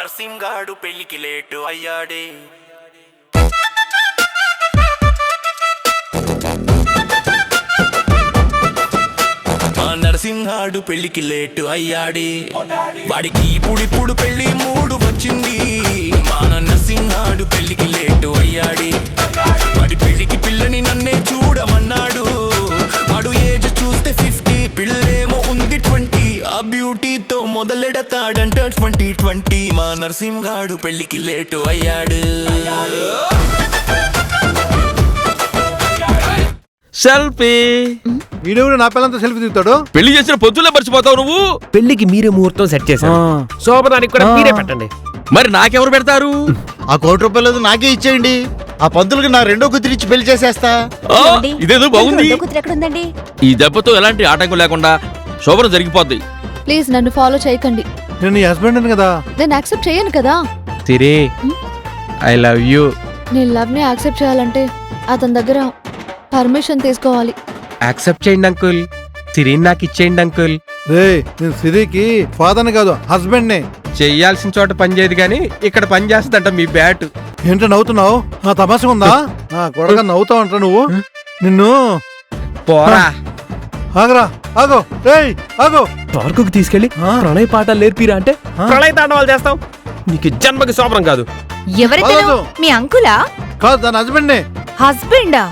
నరసింగాడు పెళ్లికి లేటు అయ్యాడే. నరసింహాడు పెళ్లికి లేటు అయ్యాడే. వాడికి ఇప్పుడు పెళ్లి మూడు వచ్చింది. మన నరసింహాడు పెళ్లికి లేటు అయ్యాడే. వాడి పెళ్లికి పిల్లని నన్నే చూడమన్నాడు. వాడు ఏజ్ చూస్తే 50, పిల్లేమో ఉంది 20. ఆ బ్యూటీతో మొదలెడతాడంట 2020. మా నరసింహాడు పెళ్లికి లేటు అయ్యాడు. సెల్ఫీ. వీడియో నా పిల్లంతా సెల్ఫీ దిగుతాడు. పెళ్లి చేసిన పొద్దులే మర్చిపోతావు నువ్వు. పెళ్లికి మీరే ముహూర్తం సెట్ చేశారు. శోభనానికి కూడా మీరే పెట్టండి. మరి నాకెవరు పెడతారు? ఆ ₹1,00,000 నాకే ఇచ్చేయండి. ఆ పంతులకి నా రెండో కూతురు ఇచ్చి పెళ్లి చేసేస్తా. ఇదేదో బాగుంది. ఈ దెబ్బతో ఎలాంటి ఆటంకం లేకుండా శోభనం జరిగిపోద్ది. ప్లీజ్ నన్ను ఫాలో చేయకండి. నేను నీ హస్బెండ్ అని కదా. నేను యాక్సెప్ట్ చేయను కదా. సిరి, ఐ లవ్ యూ. నేను లవ్ ని యాక్సెప్ట్ చేయాలంటే అతని దగ్గర పర్మిషన్ తీసుకోవాలి. యాక్సెప్ట్ చేయండి అంకుల్. సిరిని నాకు ఇచ్చేయండి అంకుల్. రే, నేను సిరికి ఫాదర్ని కాదు, హస్బెండ్ నే. చెయ్యాల్సిన చోట పని చేయదు కానీ ఇక్కడ పని చేస్తుందంట మీ బ్యాట్. ఏంటో నవ్వుతున్నావు? నా తమాష ఉందా? కొడగా నవ్వుతావు అంట నువ్వు. నిన్ను పోరా. ఆగరా, ఆగో, రేయ్ ఆగో. పార్కుకి తీసుకెళ్లి ప్రణయ పాఠాలు నేర్పిరా అంటే ప్రళయ తాండవాలు చేస్తాం. నీకు జన్మకి శోభనం కాదు. ఎవరితో? మీ అంకులా? కాదు, దాని హస్బెండ్ నే. హస్బెండా?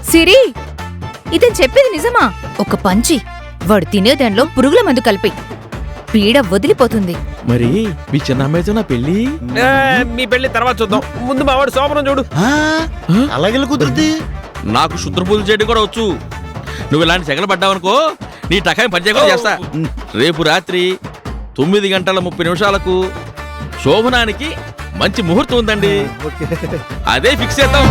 సిరి, ఇతను చెప్పేది నిజమా? ఒక పంచి వాడు తినేదానిలో పురుగుల మందు కలిపి పీడ వదిలిపోతుంది. మరి మీ చిన్న అమ్మాయితో నా పెళ్లి? మీ పెళ్లి తర్వాత చూద్దాం. ముందు మా వాడు శోభనం చూడు. అలాగే కుదురుద్ది. నాకు శుద్ర పూజలు చేయడం కూడా వచ్చు. నువ్వు ఇలాంటి సెగలు పడ్డావనుకో నీ టకాయం పనిచేయకుండా చేస్తా. రేపు రాత్రి 9:30 శోభనానికి మంచి ముహూర్తం ఉందండి. అదే ఫిక్స్ చేద్దాం.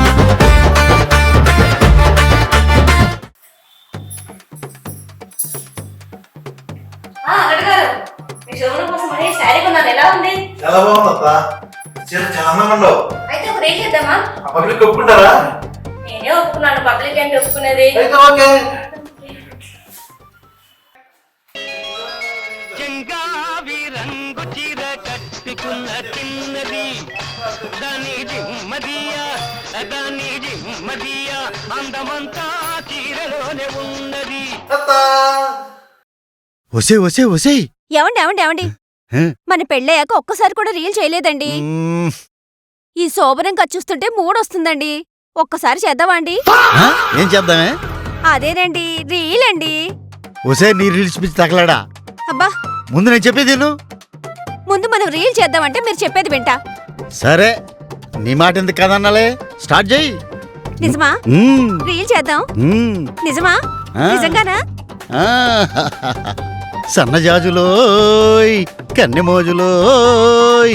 ఎలా ఉంది? చాలా బాగుందప్పా. చాలా ఆనందంగా. అయితే ఒక రేట్ చేద్దామా? పబ్లిక్ ఒప్పుకుంటారా? నేనే ఒప్పుకున్నాను. పబ్లిక్ ఏంటి ఒప్పుకునేది? అయితే ఓకే. ఒసే ఒసే ఒసే. ఏమండి ఏమండి ఏమండి, మన పెళ్ళయ్యాక ఒక్కసారి కూడా రీల్ చేయలేదండి. ఈ శోభనం చూస్తుంటే మూడొస్తుందండి. ఒక్కసారి చేద్దామా అండి? ఏం చేద్దామే? అదేనండి, రీల్ అండి. ఒసే నీ రీల్స్ పిచ్చి తగలాడా? అబ్బా, ముందు నేను చెప్పేది విను. ముందు మనం రీల్ చేద్దామంటే మీరు చెప్పేది వింటా. సరే, నీ మాట ఎందుకు కదన్నాలే. స్టార్ట్ చెయ్యి. నిజమా? రీల్ చేద్దాం. నిజమా? నిజంగానా? సన్నజాజులోయ్ కన్నెమోజులోయ్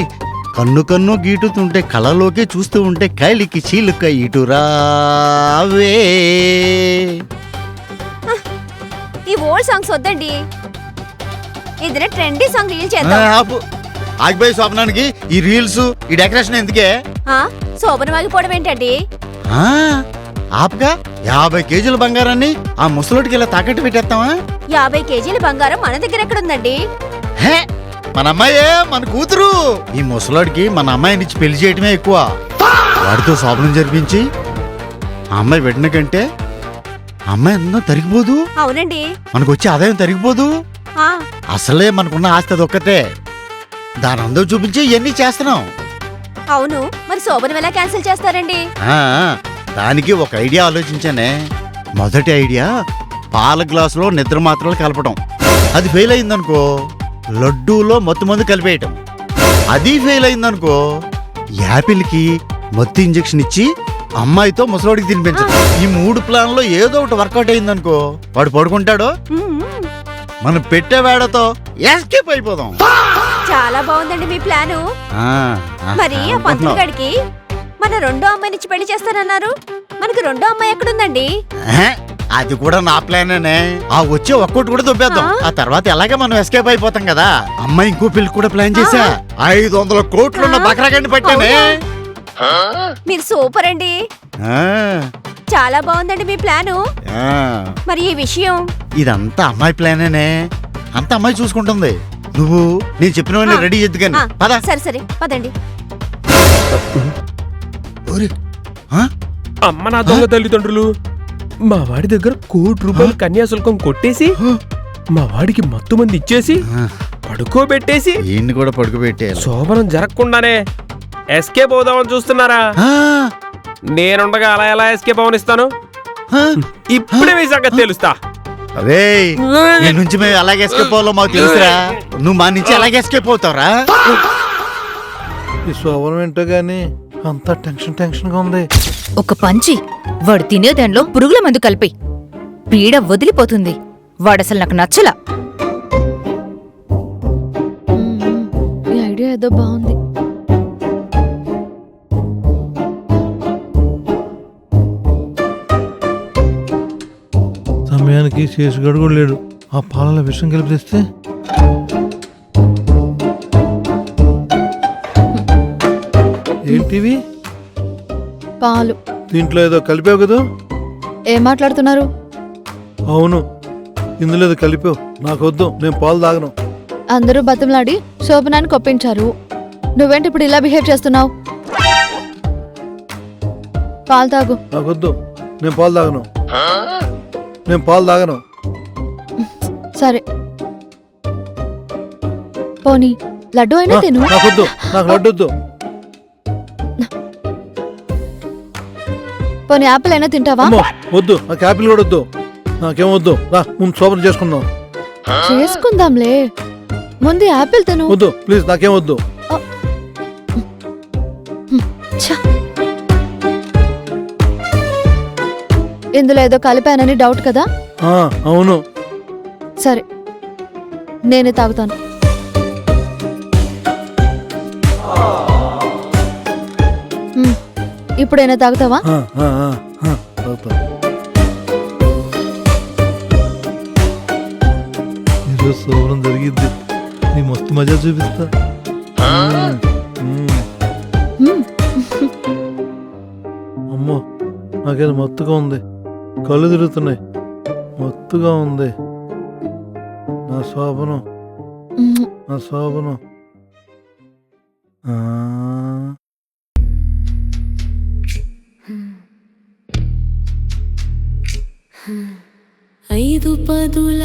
కన్ను కన్ను గీటుతుంటే కళలోకి చూస్తూ ఉంటే కైలికి చీలుక ఇటురావే. ఈ ఓల్డ్ సాంగ్స్ వద్దండి. ఏదైనా ట్రెండీ సాంగ్ రీల్ చేద్దాం. ఆపు. ఆగిపోయి శోభనానికి ఈ రీల్స్ ఈ డెకరేషన్ ఎందుకే? శోభనం ఆగిపోవడం ఏంటండి? ఆపుగా 50 కేజీల బంగారాన్ని ఆ ముసలోటికి ఇలా తాకట్టు పెట్టేస్తావా? 50 కేజీల బంగారం మన దగ్గర ఎక్కడుందండి? హే, మన అమ్మాయే మన కూతురు. ఈ ముసలోడికి మన అమ్మాయినిచ్చి పెళ్లి చేయటమే ఎక్కువ. వాడితో శోభనం జరిపించి ఆ అమ్మాయి పెట్టిన కంటే అమ్మాయి ఎంతో తరిగిపోదు. అవునండి, మనకు వచ్చే ఆదాయం తరిగిపోదు. అసలే మనకున్న ఆస్తి అదొక్కటే. దాని అందరూ చూపించి ఇవన్నీ చేస్తున్నాం. అవును, మరి శోభనం ఎలా క్యాన్సిల్ చేస్తారండి? దానికి ఒక ఐడియా ఆలోచించానే. మొదటి ఐడియా పాల గ్లాసులో నిద్ర మాత్రలు కలపడం. అది ఫెయిల్ అయిందనుకో లడ్డూలో మత్తు మందు కలిపేయటం. అది ఫెయిల్ అయిందనుకో యాపిల్కి మత్తు ఇంజెక్షన్ ఇచ్చి అమ్మాయితో ముసలోడికి తినిపించడం. ఈ 3 ప్లాన్లో ఏదో ఒకటి వర్కౌట్ అయిందనుకో వాడు పడుకుంటాడో మనం పెట్టే వేడతో ఎస్కేప్ అయిపోదాం. చాలా బాగుందండి మీ ప్లాను. మరి ఆ పంతులు గడికి మన రెండో అమ్మాయినిచ్చి పెళ్లి చేస్తానన్నారు. మనకి రెండో అమ్మాయి ఎక్కడుందండి? అది కూడా నా ప్లానేనే. ఆ వచ్చే ఒక్కోటి కూడా దొబ్బేద్దాం. ఆ తర్వాత ఎలాగే మనం ఎస్కేప్ అయిపోతాం కదా. అమ్మాయి ఇంకో పెళ్లి కూడా ప్లాన్ చేశా. 500 కోట్లున్న బకరాగండి పట్టానే. మీరు సూపర్ అండి. చాలా బాగుందండి మీ ప్లాను. మరి ఈ విషయం ఇదంతా అమ్మాయి ప్లానేనే. అంత అమ్మాయి చూసుకుంటుంది. నువ్వు నేను చెప్పినవన్నీ రెడీ చేద్దు కానీ ఆ, పదా. సరే సరే పదండి. అమ్మ నా దొంగ తల్లిదండ్రులు, మా వాడి దగ్గర ₹1,00,00,000 కన్యాశుల్కం కొట్టేసి మా వాడికి మత్తు మంది ఇచ్చేసి పడుకోబెట్టేసి ఈయన్ని కూడా పడుకోబెట్టేయాలి. శోభనం జరగకుండానే ఎస్కేప్ అవుదామని చూస్తున్నారా? నేనుండగా అలా ఎలా ఎస్కేప్ అవనిస్తాను? ఇప్పుడే మీ సంగతి తెలుస్తా. అవే నీ నుంచి మేము అలాగే ఎస్కేప్ అవ్వాలో మాకు తెలుసురా. నువ్వు మా నుంచి అలాగే ఎస్కేప్ అవుతావురా. ఈ శోభనం ఏంటో గాని అంతా టెన్షన్ గా ఉంది. ఒక పంచి వాడు తినేదానిలో పురుగుల మందు కలిపి పీడ వదిలిపోతుంది. వాడసలు నాకు నచ్చలా. ఈ ఐడియా ఏదో బాగుంది. సమయానికి శేషుగాడు కూడా లేడు. ఆ పాలలో విషం కలిపి తెస్తే ఏంటివి? పాలు. దీంట్లో ఏదో కలిపావు కదా? ఏం మాట్లాడుతున్నారు? అవును, ఇందులో ఏదో కలిపావు. నాకొద్దు, నేను పాలు తాగను. అందరూ బతిమలాడి శోభనానికి ఒప్పించారు. నువ్వేంటి ఇప్పుడు ఇలా బిహేవ్ చేస్తున్నావు? పాలు తాగు. నాకొద్దు, నేను పాలు తాగను. నేను పాలు తాగను. సరే పోనీ లడ్డు అయినా తిను. నాకొద్దు, నాకు లడ్డు వద్దు. పోనీ యాపిల్ అయినా తింటావా? అమ్మో, వద్దు, నాకు యాపిల్ కూడా వద్దు. నాకేం వద్దు. రా ముందు శోభనం చేసుకుందాం. చేసుకుందాంలే, ముందు యాపిల్ తిను. వద్దు ప్లీజ్, నాకేం వద్దు. ఛ! ఇందులో ఏదో కలిపానని డౌట్ కదా? అవును. సరే నేనే తాగుతాను. ఇప్పుడైనా తాగుతావా? తాగుతా. ఈరోజు శోభనం జరిగిద్ది. నీ మస్తు మజా చూపిస్తా. అమ్మో, నాకేదో మత్తుగా ఉంది. కళ్ళు తిరుగుతున్నాయి. మత్తుగా ఉంది. నా శోభనం, నా శోభనం. ఐదు పదుల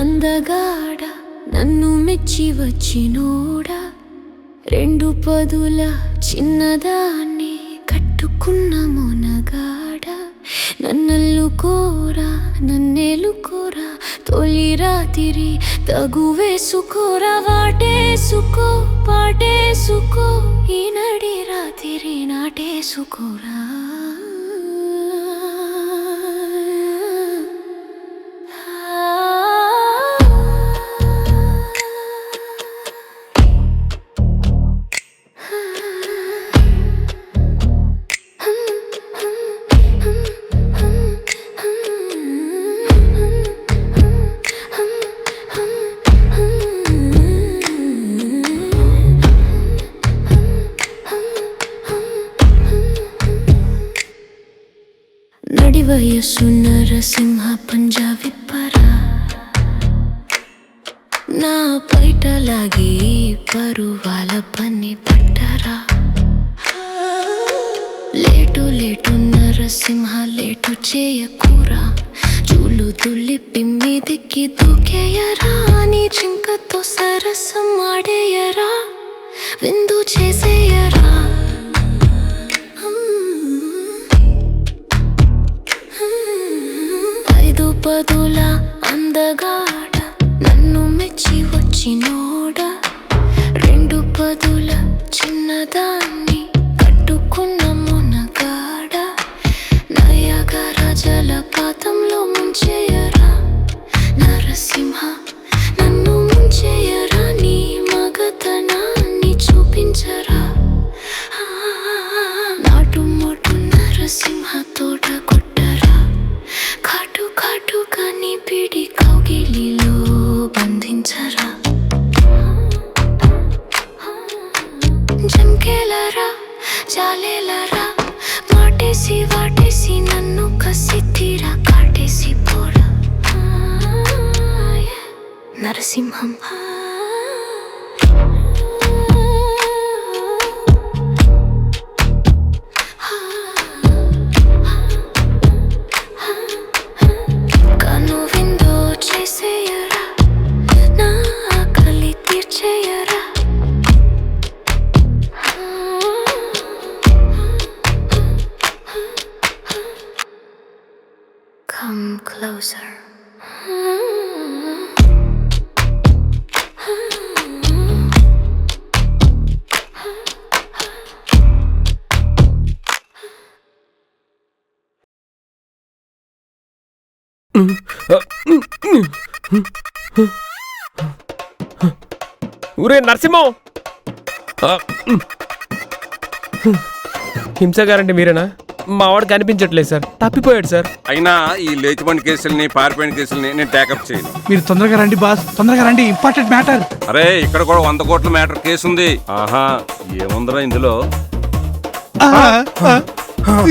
అందగాడ నన్ను మెచ్చి వచ్చినోడా, 2 పదుల చిన్నదాన్ని కట్టుకున్న మొనగాడ, నన్నెల్లుకోరా నన్నెలుకోరా తొలి రాత్రి తగు వేసుకోరా, వాటేసుకో పాటేసుకో ఈ నడి రాత్రి నాటేసుకోరా. వయస్సు నరసింహ పంజా విప్పరా, నా పైటలాగి పరువాల పని పట్టరా. లేటు లేటు నరసింహ లేటు చేయకూరా, చూలు దులిపి మీదికి దూకేయరా, నీ జింకతో సరసం ఆడేయరా, విందు చేసేయరా. 5 పదుల అందగాడ నన్ను మెచ్చి వచ్చినోడా, 2 పదుల చిన్నదాన్ని కట్టుకున్న మొనగాడ, నయగర జలపాతంలో ముంచేయరా నరసింహ, నన్ను ముంచేయరా, నీ మగతనాన్ని చూపించరా. నాటు మోటు నరసింహ తోట కొట్టరా, కాటు కాటుగా నీ పిడి కౌగిలిలో బంధించరా. జంకేలరా జాలేలరా, మాటేసి వాటేసి నన్ను కసి తీరా, కాటేసి పోరా నరసింహం. ఊరే నరసింహం. హింస గారండి మీరేనా? మా వాడు కనిపించట్లేదు సార్, తప్పిపోయాడు సార్. అయినా ఈ లేచిపోయిన కేసుల్ని పారిపోయిన కేసుల్ని నేను టేకప్ చేయను. మీరు తొందరగా రండి బాస్, తొందరగా రండి, ఇంపార్టెంట్ మ్యాటర్. అరే ఇక్కడ కూడా 100 కోట్ల మ్యాటర్ కేసు ఉంది. ఆహా ఏముందిరా ఇందులో?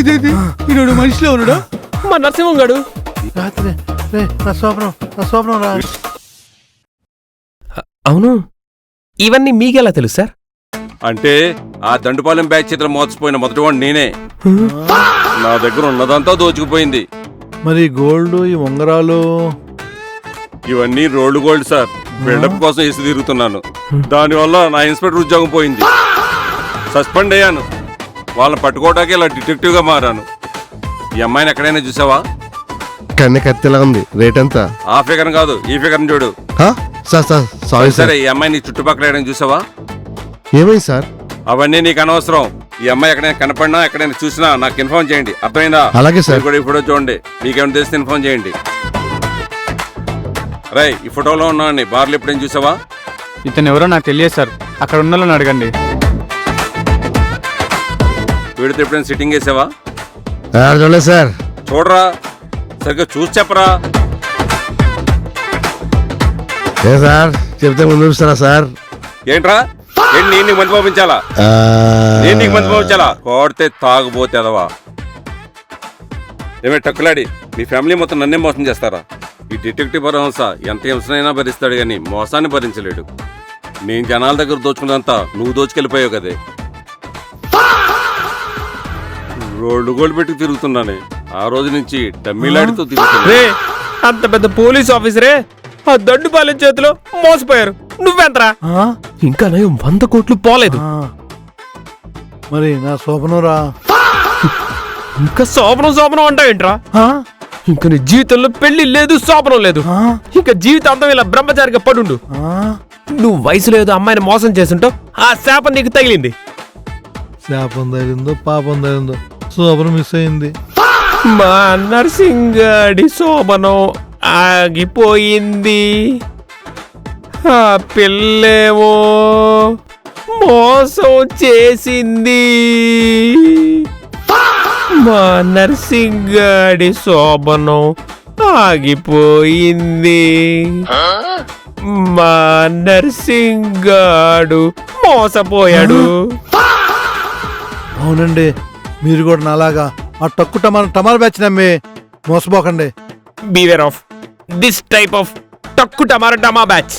ఇదేంటి ఈరోడు మనిషిలో ఉన్నాడు? మా నరసింహం గాడు. రాత్రి రే, నా స్వప్నం రా. అవును, ఇవన్నీ మీకెలా తెలుసు సార్? అంటే ఆ దండుపాలెం బ్యాచ్ చేతులు మోసపోయిన మొదటివాడు నేనే. నా దగ్గర ఉన్నదంతా దోచుకుపోయింది. మరి గోల్డ్, ఈ ఉంగరాలు ఇవన్నీ రోల్డ్ గోల్డ్ సార్. బిల్డప్ కోసం వేసి తిరుగుతున్నాను. దానివల్ల నా ఇన్స్పెక్టర్ ఉద్యోగం పోయింది. సస్పెండ్ అయ్యాను. వాళ్ళని పట్టుకోవడానికి ఇలా డిటెక్టివ్ గా మారాను. ఈ అమ్మాయిని ఎక్కడైనా చూసావా? కన్నె కత్తిలా ఉంది. రేట్ ఎంత? ఆ ఫిగర్ కాదు, ఈ ఫిగర్ చూడు. Sir sorry sir. సరే ఈ అమ్మాయిని చుట్టుపక్కల ఎక్కడైనా చూసావా? ఏమైంది సార్? అవన్నీ నీకు అనవసరం. ఈ అమ్మాయి ఎక్కడైనా కనపడినా ఎక్కడైనా చూసినా నాకు ఇన్ఫార్మ్ చేయండి, అర్థమైందా? అలాగే సార్. మీరు కూడా ఈ ఫోటో చూడండి, మీకేమైనా తెలిస్తే ఇన్ఫార్మ్ చేయండి. రై ఈ ఫోటోలో ఉన్నాను బార్లు ఎప్పుడేం చూసావా? ఇతను ఎవరో నాకు తెలియదు సార్, అక్కడ ఉన్న అడగండి. వీడితో ఎప్పుడైనా సిట్టింగ్ వేసావా? చూడలేదు సార్. చూడరా, సరిగ్గా చూసి చెప్పరా. ఏ సార్ చెప్తే ముందు చూస్తారా సార్? ఏంట్రా, ఏంటి నేను నీకు మంది పంపించాలా? నేను నీకు మంది పంపించాలా? కోడితే తాగుబోతే అదవా. ఏమే టక్కులాడి, మీ ఫ్యామిలీ మొత్తం నన్నే మోసం చేస్తారా? ఈ డిటెక్టివ్ పరహంస ఎంత హింసనైనా భరిస్తాడు కానీ మోసాన్ని భరించలేడు. నేను జనాల దగ్గర దోచుకున్నంతా నువ్వు దోచుకెళ్ళిపోయావు కదే. రోడ్డు గోల్డ్ పెట్టి తిరుగుతున్నానే, ఆ రోజు నుంచి డమ్మిలాడితో తిరుగుతున్నా. రే అంత పెద్ద పోలీస్ ఆఫీసరే ఆ దండుపాలెం చేతిలో మోసపోయారు. నువ్వెంతరా? ఇంకా నయం 100 కోట్లు పోలేదు. మరి నా స్వప్నం రా. ఇంకా శోభనం అంటావేంట్రా? ఇంకా నీ జీవితంలో పెళ్లి లేదు, శోభనం లేదు. ఇంకా జీవితాంతం ఇలా బ్రహ్మచారిగా పడుండు. నువ్వు వయసులో ఏదో అమ్మాయిని మోసం చేస్తుంటావు, ఆ శాపం నీకు తగిలింది. శాపం తగిలిందో పాపం తగిలిందో, శోభనం మిస్ అయింది. మా నర్సింగాడి శోభనం ఆగిపోయింది. ఆ పిల్లేమో మోసం చేసింది. మా నర్సింగాడి శోభనం ఆగిపోయింది. మా నర్సింగాడు మోసపోయాడు. అవునండి, మీరు కూడా నాలాగా ఆ టక్కు టమార్ బ్యాచ్ నమ్మి మోసపోకండి. Beware of this type of టక్కు టమారా బ్యాచ్.